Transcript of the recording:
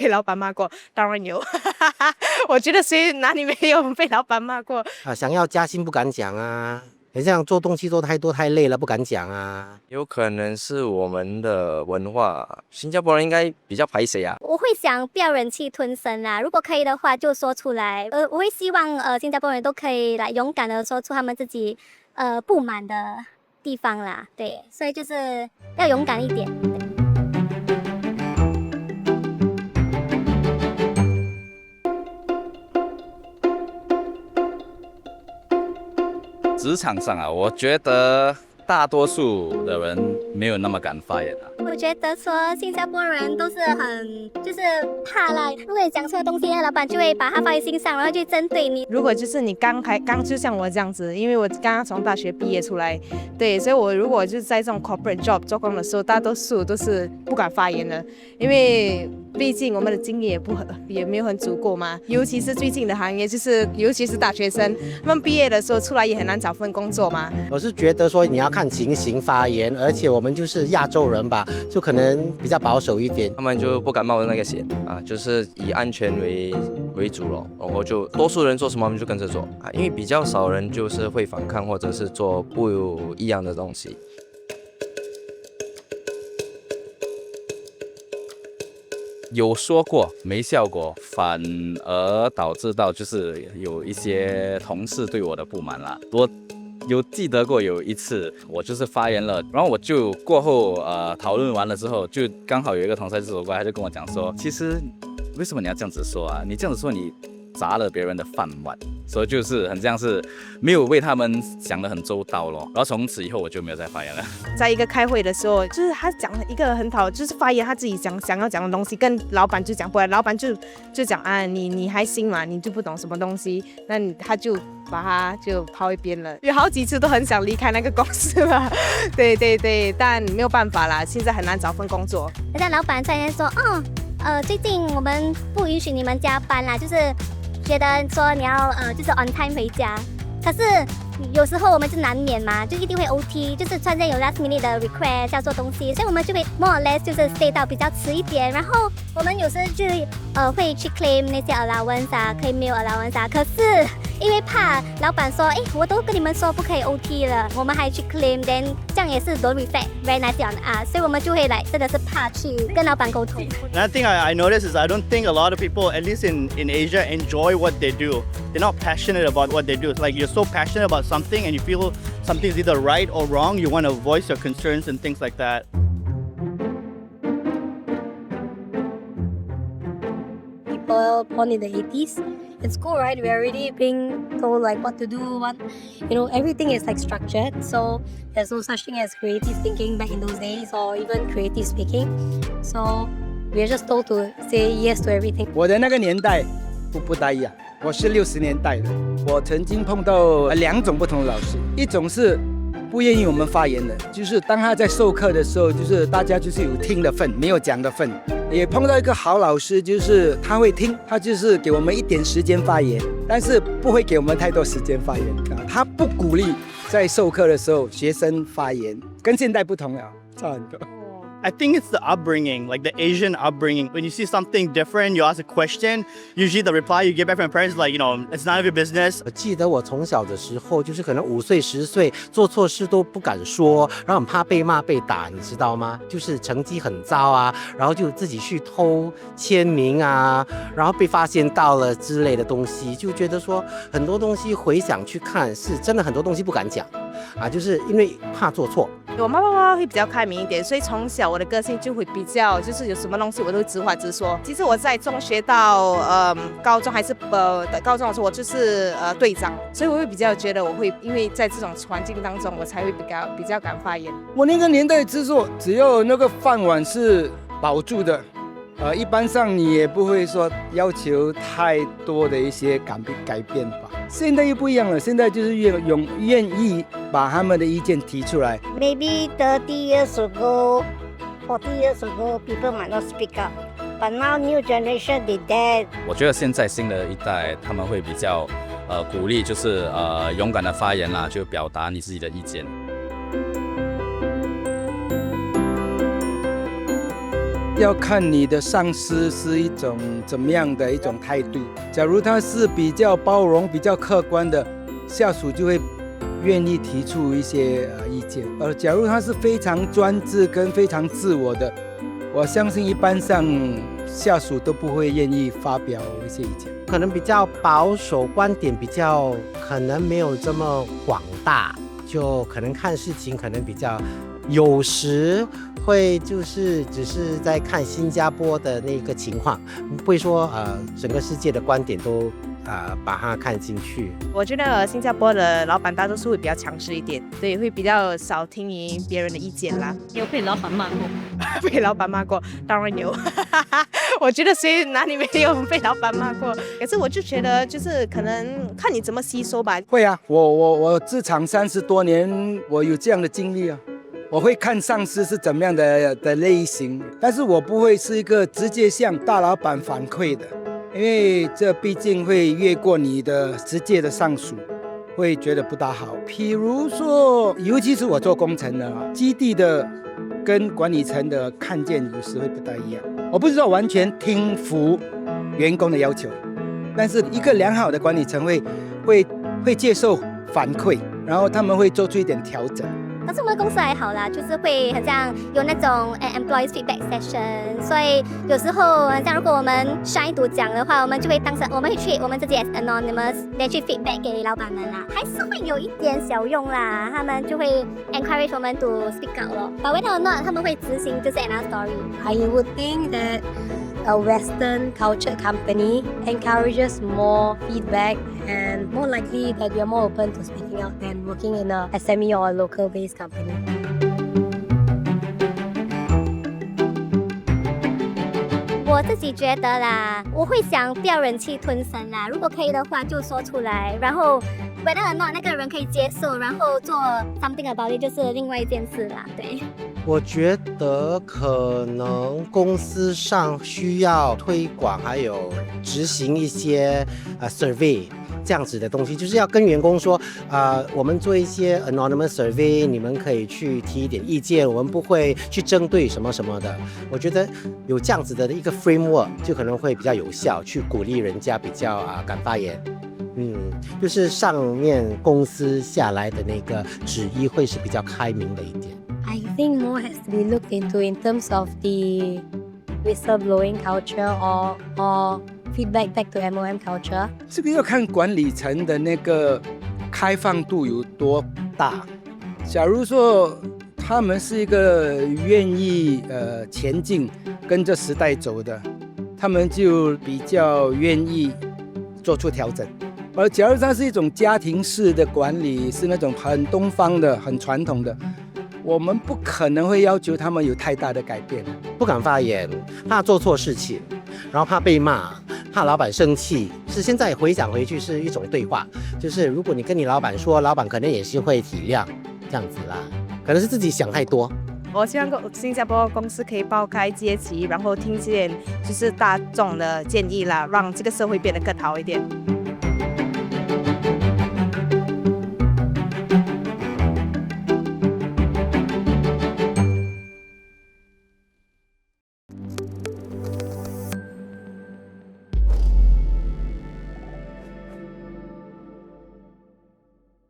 被老板骂过？当然有，我觉得谁哪里没有被老板骂过啊？想要加薪不敢讲啊，很像做东西做太多太累了不敢讲啊。有可能是我们的文化，新加坡人应该比较排谁啊？我会想不要忍气吞声啦，如果可以的话就说出来。我会希望新加坡人都可以来勇敢的说出他们自己不满的地方啦，对，所以就是要勇敢一点。职场上啊，我觉得大多数的人没有那么敢发言啊。我觉得说新加坡人都是很就是怕啦，如果你讲错的东西，老板就会把它放在心上，然后就针对你。如果就是你刚就像我这样子，因为我刚刚从大学毕业出来，对，所以我如果就是在这种 corporate job 做工的时候，大多数都是不敢发言的，因为毕竟我们的经验也没有很足够嘛，尤其是最近的行业，就是尤其是大学生，他们毕业的时候出来也很难找份工作嘛。我是觉得说你要看情形发言，而且我们就是亚洲人吧，就可能比较保守一点，他们就不敢冒那个险啊，就是以安全为主咯。然后就多数人做什么，他们就跟着做啊，因为比较少人就是会反抗或者是做不一样的东西。有说过没效果，反而导致到就是有一些同事对我的不满啦。我有记得过有一次，我就是发言了，然后我就过后讨论完了之后，就刚好有一个同事就走过来，他就跟我讲说，其实为什么你要这样子说啊？你这样子说你砸了别人的饭碗，所以就是很像是没有为他们想得很周到咯。然后从此以后我就没有再发言了。在一个开会的时候，就是他讲了一个很好，就是发言他自己想要讲的东西，跟老板就讲不来，老板就讲啊，你还新嘛，你就不懂什么东西，那他就把他就抛一边了。有好几次都很想离开那个公司嘛，对，但没有办法啦，现在很难找份工作。那老板在那说，最近我们不允许你们加班啦，就是觉得说你要就是 on time 回家，可是有时候我们就难免嘛，就一定会 OT， 就是突然间有 last minute 的 request 要做东西，所以我们就会 more or less 就是 stay 到比较迟一点，然后我们有时就会去 claim 那些 allowance 啊，claim meal allowance 啊，可是因为怕老板说，我都跟你们说不可以 OT 了，我们还去 claim， then 这样也是 don't reflect very nicely on us， 所以我们就会来真的是怕去跟老板沟通。Another thing I noticed is I don't think a lot of people, at least in Asia, enjoy what they do. They're not passionate about what they do. It's like you're so passionate about something and you feel something's either right or wrong, you want to voice your concerns and things like that. People born in the 80s, in school, right? We're already being told like what to do, everything is like structured. So there's no such thing as creative thinking back in those days or even creative speaking. So we're just told to say yes to everything. 我的那个年代不大一样，我是60年代的。我曾经碰到2种不同的老师，一种是不愿意我们发言的，就是当他在授课的时候，就是大家就是有听的份，没有讲的份。也碰到一个好老师，就是他会听，他就是给我们一点时间发言，但是不会给我们太多时间发言。他不鼓励在授课的时候学生发言，跟现在不同了，差很多。I think it's the upbringing, like the Asian upbringing. When you see something different, you ask a question, usually the reply you get back from your parents is like, it's none of your business. 我记得我从小的时候，就是可能5岁10岁做错事都不敢说，然后很怕被骂被打，你知道吗？就是成绩很糟啊，然后就自己去偷签名啊，然后被发现到了之类的东西，就觉得说很多东西回想去看，是真的很多东西不敢讲啊，就是因为怕做错。我妈妈会比较开明一点，所以从小我的个性就会比较，就是有什么东西我都直话直说。其实我在中学到高中还是高中的时候，我就是队长，所以我会比较觉得我会因为在这种环境当中，我才会比较敢发言。我那个年代制作，只要那个饭碗是保住的，一般上你也不会说要求太多的一些改变吧。现在又不一样了，现在就是愿意把他们的意见提出来。Maybe 30 years ago, 40 years ago, people might not speak up. But now new generation, they dare. 我觉得现在新的一代他们会比较鼓励，就是勇敢的发言啦，就表达你自己的意见。要看你的上司是一种怎么样的一种态度。假如他是比较包容、比较客观的，下属就会愿意提出一些意见。假如他是非常专制跟非常自我的，我相信一般上下属都不会愿意发表一些意见。可能比较保守，观点比较可能没有这么广大，就可能看事情可能比较有时会就是只是在看新加坡的那个情况，不会说整个世界的观点都把它看进去。我觉得新加坡的老板大多数会比较强势一点，对，会比较少听别人的意见啦。有被老板骂过？被老板骂过，当然有。我觉得谁哪里没有被老板骂过？可是我就觉得，就是可能看你怎么吸收吧。会啊，我职场30多年，我有这样的经历啊。我会看上司是怎么样的类型，但是我不会是一个直接向大老板反馈的，因为这毕竟会越过你的直接的上属，会觉得不大好。譬如说，尤其是我做工程的基地的跟管理层的看见有时会不大一样。我不是说完全听服员工的要求，但是一个良好的管理层会接受反馈，然后他们会做出一点调整。可是我们的公司还好啦，就是会很像有那种employees feedback session， 所以有时候像如果我们 shine 读奖的话，我们就会我们会treat我们自己 as anonymous， 来去 feedback 给老板们啦，还是会有一点小用啦，他们就会 encourage 我们 to speak out 咯。But whether or not 他们会执行就是 another story。 I would think that a Western cultured company encourages more feedback and more likely that you're more open to speaking out than working in a SME or a local-based company. 我自己觉得啦，我会想不要忍气吞声啦，如果可以的话就说出来，然后 whether or not 那个人可以接受，然后做 something about it 就是另外一件事啦，对。我觉得可能公司上需要推广，还有执行一些survey 这样子的东西，就是要跟员工说，我们做一些 anonymous survey， 你们可以去提一点意见，我们不会去针对什么什么的。我觉得有这样子的一个 framework， 就可能会比较有效，去鼓励人家比较敢发言。就是上面公司下来的那个旨意会是比较开明的一点。I think more has to be looked into in terms of the whistleblowing culture or feedback back to MOM culture. 这个要看管理层的那个开放度有多大。假如说他们是一个愿意前进、跟着时代走的，他们就比较愿意做出调整。而假如它是一种家庭式的管理，是那种很东方的、很传统的，我们不可能会要求他们有太大的改变。不敢发言，怕做错事情，然后怕被骂，怕老板生气。是现在回想回去是一种对话，就是如果你跟你老板说，老板可能也是会体谅这样子啦，可能是自己想太多。我希望新加坡公司可以抛开阶级，然后听见就是大众的建议啦，让这个社会变得更好一点。